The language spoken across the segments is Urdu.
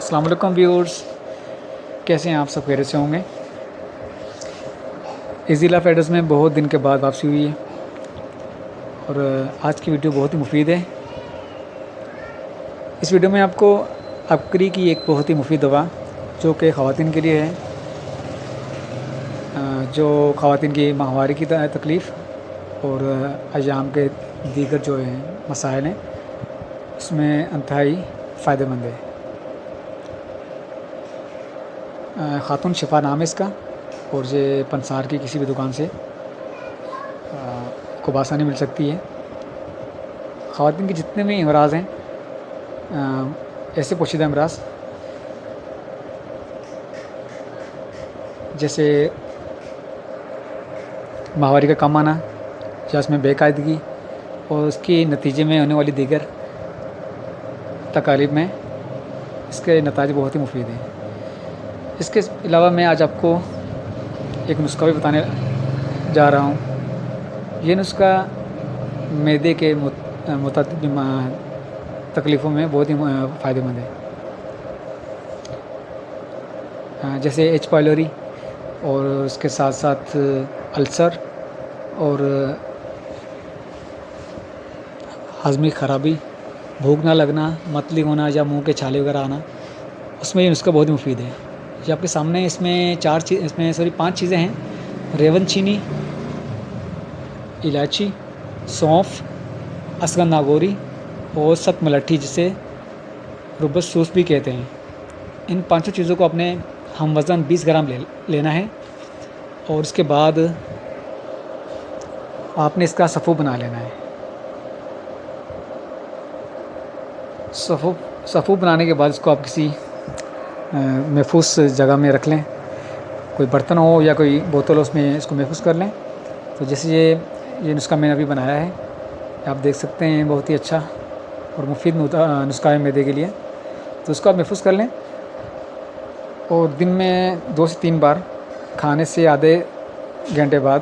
السلام علیکم ویورز، کیسے ہیں آپ؟ سب خیریت سے ہوں گے۔ ایزی لائف ایڈریس میں بہت دن کے بعد واپسی ہوئی ہے اور آج کی ویڈیو بہت ہی مفید ہے۔ اس ویڈیو میں آپ کو اپکری کی ایک بہت ہی مفید دوا جو کہ خواتین کے لیے ہے، جو خواتین کی ماہواری کی تکلیف اور ایام کے دیگر جو ہیں مسائل ہیں اس میں انتہائی فائدہ مند ہے۔ خاتون شفا نام ہے اس کا، اور یہ پنسار کی کسی بھی دکان سے کو بآسانی مل سکتی ہے۔ خواتین کے جتنے بھی امراض ہیں، ایسے پوشیدہ امراض جیسے ماہواری کا کم آنا یا اس میں بے قاعدگی اور اس کے نتیجے میں ہونے والی دیگر تکالیف میں اس کے نتائج بہت ہی مفید ہیں۔ اس کے علاوہ میں آج آپ کو ایک نسخہ بھی بتانے جا رہا ہوں۔ یہ نسخہ معدے کے متعدد تکلیفوں میں بہت ہی فائدہ مند ہے، جیسے ایچ پائلوری اور اس کے ساتھ ساتھ السر اور ہضمی خرابی، بھوک نہ لگنا، متلی ہونا یا منہ کے چھالے وغیرہ آنا، اس میں یہ نسخہ بہت ہی مفید ہے۔ یہ آپ کے سامنے اس میں 5 چیزیں ہیں: ریون چینی، الائچی، سونف، اسگن ناگوری اور ست ملٹھی جسے روبس سوس بھی کہتے ہیں۔ ان 5 چیزوں کو اپنے ہم وزن 20 گرام لینا ہے اور اس کے بعد آپ نے اس کا صفو بنا لینا ہے۔ صفو بنانے کے بعد اس کو آپ کسی محفوظ جگہ میں رکھ لیں، کوئی برتن ہو یا کوئی بوتل ہو، اس میں اس کو محفوظ کر لیں۔ تو جیسے یہ نسخہ میں نے ابھی بنایا ہے، آپ دیکھ سکتے ہیں، بہت ہی اچھا اور مفید نسخہ ہے معدے کے لیے۔ تو اس کو آپ محفوظ کر لیں اور دن میں 2 سے 3 بار کھانے سے آدھے گھنٹے بعد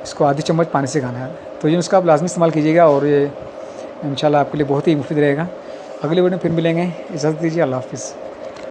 اس کو آدھی چمچ پانی سے کھانا ہے۔ تو یہ نسخہ آپ لازمی استعمال کیجیے گا اور یہ انشاءاللہ آپ کے لیے بہت ہی مفید رہے گا۔ اگلی ویڈیو میں پھر ملیں گے، اجازت دیجیے، اللہ حافظ۔